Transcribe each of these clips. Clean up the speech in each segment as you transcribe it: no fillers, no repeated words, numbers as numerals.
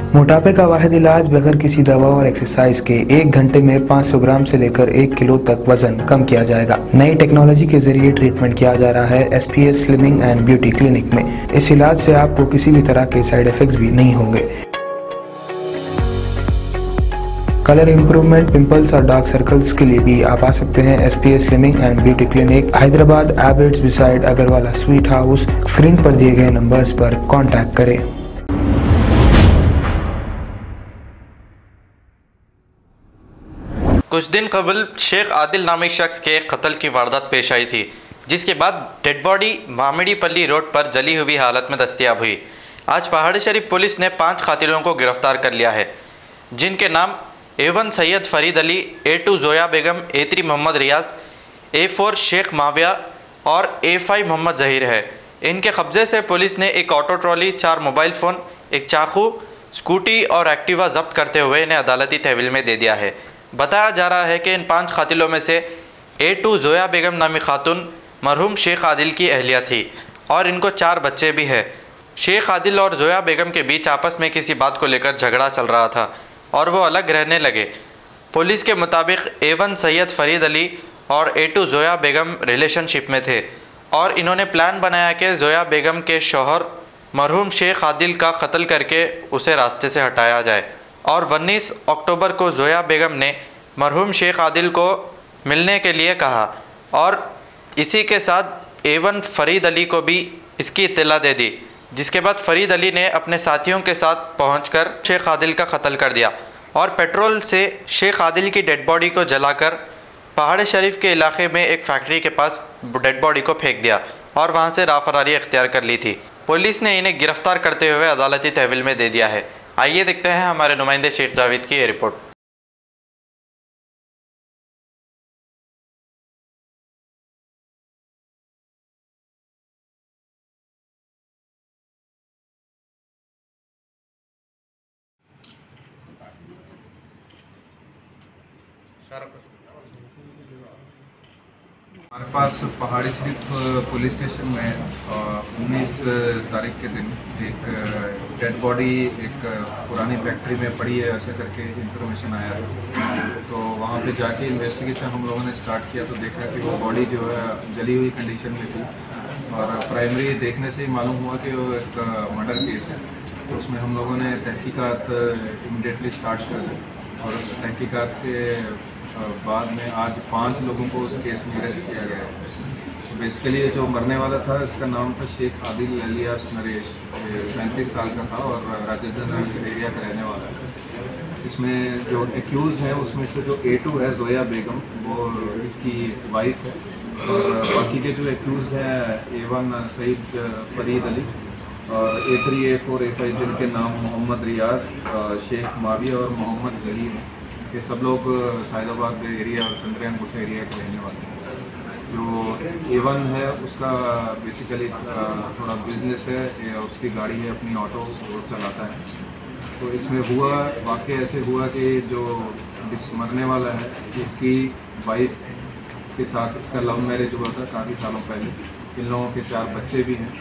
मोटापे का वाहिद इलाज बगैर किसी दवा और एक्सरसाइज के 1 घंटे में 500 ग्राम से लेकर 1 किलो तक वजन कम किया जाएगा। नई टेक्नोलॉजी के जरिए ट्रीटमेंट किया जा रहा है SPS slimming and beauty clinic में। इस इलाज से आपको किसी भी तरह के साइड इफेक्ट्स भी नहीं होंगे। कलर इंप्रूवमेंट, पिंपल्स और डार्क सर्कल्स के लिए भी आप आ सकते हैं SPS slimming and beauty clinic, Hyderabad, एबर्ट्स beside Agarwala sweet house. Screen पर दिए गए नंबर्स पर कॉन्टैक्ट करें। कुछ दिन कबल शेख आदिल नामी शख्स के कत्ल की वारदात पेश आई थी, जिसके बाद डेड बॉडी मामिडीपल्ली रोड पर जली हुई हालत में दस्तयाब हुई। आज पहाड़ी शरीफ पुलिस ने 5 कातिलों को गिरफ्तार कर लिया है, जिनके नाम A1 सैयद फरीद अली, A2 जोया बेगम, A3 मोहम्मद रियाज, A4 शेख माविया और A5 मोहम्मद जहीर है। इनके कब्जे से पुलिस ने एक ऑटो ट्रॉली, 4 मोबाइल फ़ोन, एक चाकू, स्कूटी और एक्टिवा जब्त करते हुए इन्हें अदालती तहवील में दे दिया है। बताया जा रहा है कि इन 5 कातिलों में से A2 जोया बेगम नामी खातून मरहूम शेख आदिल की अहलिया थी और इनको 4 बच्चे भी हैं। शेख आदिल और जोया बेगम के बीच आपस में किसी बात को लेकर झगड़ा चल रहा था और वो अलग रहने लगे। पुलिस के मुताबिक A1 सैयद फरीद अली और A2 जोया बेगम रिलेशनशिप में थे और इन्होंने प्लान बनाया कि जोया बेगम के शौहर मरहूम शेख आदिल का कत्ल करके उसे रास्ते से हटाया जाए। और 19 अक्टूबर को जोया बेगम ने मरहूम शेख आदिल को मिलने के लिए कहा और इसी के साथ A1 फरीद अली को भी इसकी इत्तला दे दी, जिसके बाद फरीद अली ने अपने साथियों के साथ पहुंचकर शेख आदिल का कत्ल कर दिया और पेट्रोल से शेख आदिल की डेड बॉडी को जलाकर पहाड़ शरीफ के इलाके में एक फैक्ट्री के पास डेड बॉडी को फेंक दिया और वहां से राफरारी इख्तियार कर ली थी। पुलिस ने इन्हें गिरफ्तार करते हुए अदालती तहवील में दे दिया है। आइए देखते हैं हमारे नुमाइंदे शेख जावेद की ये रिपोर्ट। हमारे पास पहाड़ी शरीफ पुलिस स्टेशन में 19 तारीख के दिन एक डेड बॉडी एक पुरानी फैक्ट्री में पड़ी है ऐसे करके इंफॉर्मेशन आया था। तो वहाँ पे जाके इन्वेस्टिगेशन हम लोगों ने स्टार्ट किया तो देखा कि वो बॉडी जो है जली हुई कंडीशन में थी और प्राइमरी देखने से ही मालूम हुआ कि वो एक मर्डर केस है। तो उसमें हम लोगों ने तहकीकात इमीडिएटली स्टार्ट कर दी और उस तहकीकात के बाद में आज 5 लोगों को उस केस में अरेस्ट किया गया है। तो बेसिकली जो मरने वाला था इसका नाम था शेख आदिल अलियास नरेश, 35 साल का था और राजस्थान एरिया का रहने वाला है। इसमें जो एक्यूज़ है उसमें से जो A2 है जोया बेगम, वो इसकी वाइफ है और बाकी के जो एक्यूज़ है A1 सईद फरीद अली और A3 A4 A5 जिनके नाम मोहम्मद रियाज, शेख माविया और मोहम्मद जहीर हैं। ये सब लोग साइदाबाद एरिया और चंद्रयान गुट्टा एरिया के रहने वाले हैं। जो A1 है उसका बेसिकली थोड़ा बिजनेस है, उसकी गाड़ी है अपनी ऑटो, वो चलाता है। तो इसमें हुआ वाक़या ऐसे हुआ कि जो मरने वाला है इसकी वाइफ के साथ इसका लव मैरिज हुआ था काफ़ी सालों पहले। इन लोगों के 4 बच्चे भी हैं,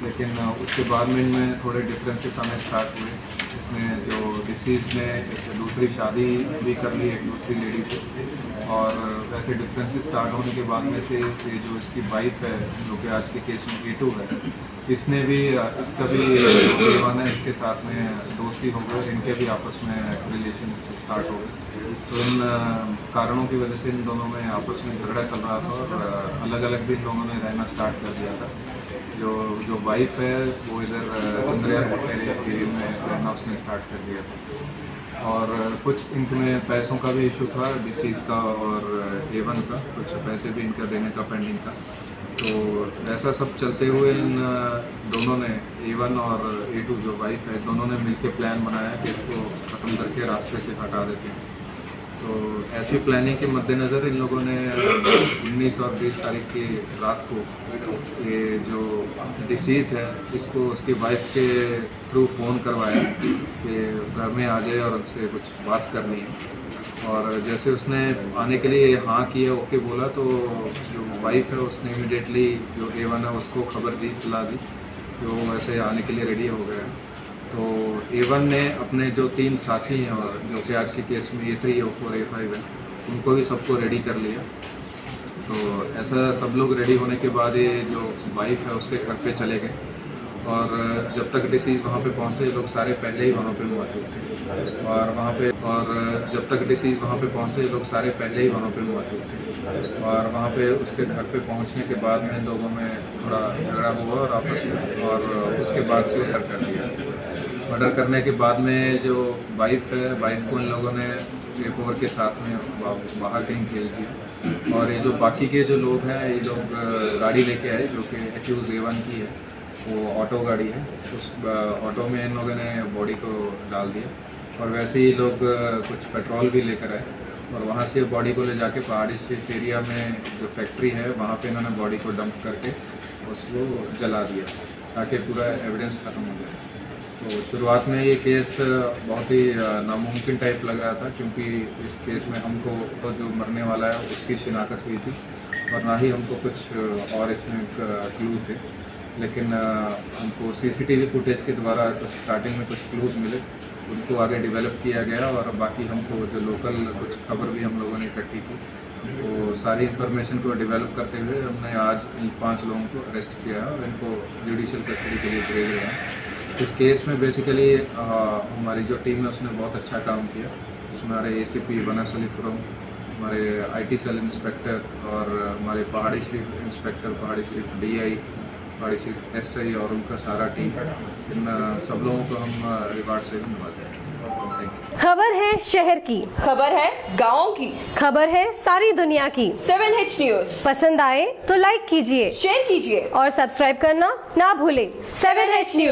लेकिन उसके बाद में इनमें थोड़े डिफरेंसेस आने स्टार्ट हुए। इसमें जो डिसीज़ ने एक दूसरी शादी भी कर ली एक दूसरी लेडी से और वैसे डिफरेंसेस स्टार्ट होने के बाद में से ये जो इसकी वाइफ है जो कि आज के केस में A2 है, इसने भी इसका भी A1 है इसके साथ में दोस्ती हो गई, इनके भी आपस में रिलेशन स्टार्ट हो गए। तो इन कारणों की वजह से इन दोनों में आपस में झगड़ा चल रहा था और अलग अलग भी इन लोगों ने रहना स्टार्ट कर दिया था। जो वाइफ है वो इधर चंद्रयान एरिया में रहना उसने स्टार्ट कर दिया था और कुछ इनमें पैसों का भी इशू था डिसीज़ का और A1 का, कुछ पैसे भी इनका देने का पेंडिंग था। तो ऐसा सब चलते हुए इन दोनों ने A1 और A2 जो वाइफ है दोनों ने मिलकर प्लान बनाया कि इसको ख़त्म करके रास्ते से हटा देते हैं। तो ऐसी प्लानिंग के मद्देनज़र इन लोगों ने 19 और 20 तारीख की रात को ये जो डिसीज़ है इसको उसकी वाइफ के थ्रू फ़ोन करवाया कि घर में आ जाए और उनसे कुछ बात करनी है। और जैसे उसने आने के लिए हाँ किया, ओके बोला, तो जो वाइफ है उसने इमीडिएटली जो A1 है उसको खबर दी, इत्तला दी कि वो वैसे आने के लिए रेडी हो गया है। तो A1 ने अपने जो 3 साथी हैं और जो कि आज के केस में A3, A4, A5 है, उनको भी सबको रेडी कर लिया। तो ऐसा सब लोग रेडी होने के बाद ये जो वाइफ है उसके घर पे चले गए और जब तक डिसीज़ वहाँ पे पहुँचते लोग सारे पहले ही वहाँ पे मौजूद थे जब तक डिसीज़ वहाँ पे पहुँचते लोग सारे पहले ही वहाँ पे मौजूद थे और वहाँ पे उसके घर पे पहुँचने के बाद में लोगों में थोड़ा झगड़ा हुआ और आपस में, और उसके बाद से मर्डर कर दिया। मर्डर करने के बाद में जो वाइफ को इन लोगों ने पेपर ओवर के साथ में बाहर कहीं भेज दिया और ये जो बाकी के जो लोग हैं ये लोग गाड़ी लेके आए जो कि एक्यूज़ A1 की है, वो ऑटो गाड़ी है। उस ऑटो में इन लोगों ने बॉडी को डाल दिया और वैसे ही लोग कुछ पेट्रोल भी लेकर आए और वहाँ से बॉडी को ले जाके पहाड़ी स्ट्रीट एरिया में जो फैक्ट्री है वहाँ पे इन्होंने बॉडी को डंप करके उसको जला दिया ताकि पूरा एविडेंस ख़त्म हो जाए। तो शुरुआत में ये केस बहुत ही नामुमकिन टाइप लग रहा था क्योंकि इस केस में हमको तो जो मरने वाला है उसकी शिनाख्त हुई थी और ना ही हमको कुछ और इसमें क्लू थे, लेकिन हमको CCTV फुटेज के द्वारा कुछ स्टार्टिंग में कुछ क्लूज मिले, उनको आगे डेवलप किया गया और बाकी हमको जो लोकल कुछ खबर भी हम लोगों ने इकट्ठी की, तो सारी इन्फॉर्मेशन को डेवलप करते हुए हमने आज इन 5 लोगों को अरेस्ट किया है और इनको जुडिशियल कस्टडी के लिए भेज रहे हैं। इस केस में बेसिकली हमारी जो टीम है उसने बहुत अच्छा काम किया। उसमें हमारे ACP वनस्थलीपुरम, हमारे IT सेल इंस्पेक्टर और हमारे पहाड़ी शरीफ इंस्पेक्टर, पहाड़ी शरीफ DI, पहाड़ी शरीफ SI और उनका सारा टीम, इन सब लोगों को हम रिवार्ड से भी नवाजेंगे। खबर है शहर की, खबर है गाँव की, खबर है सारी दुनिया की। 7H न्यूज़ पसंद आए तो लाइक कीजिए, शेयर कीजिए और सब्सक्राइब करना ना भूलें। 7H news.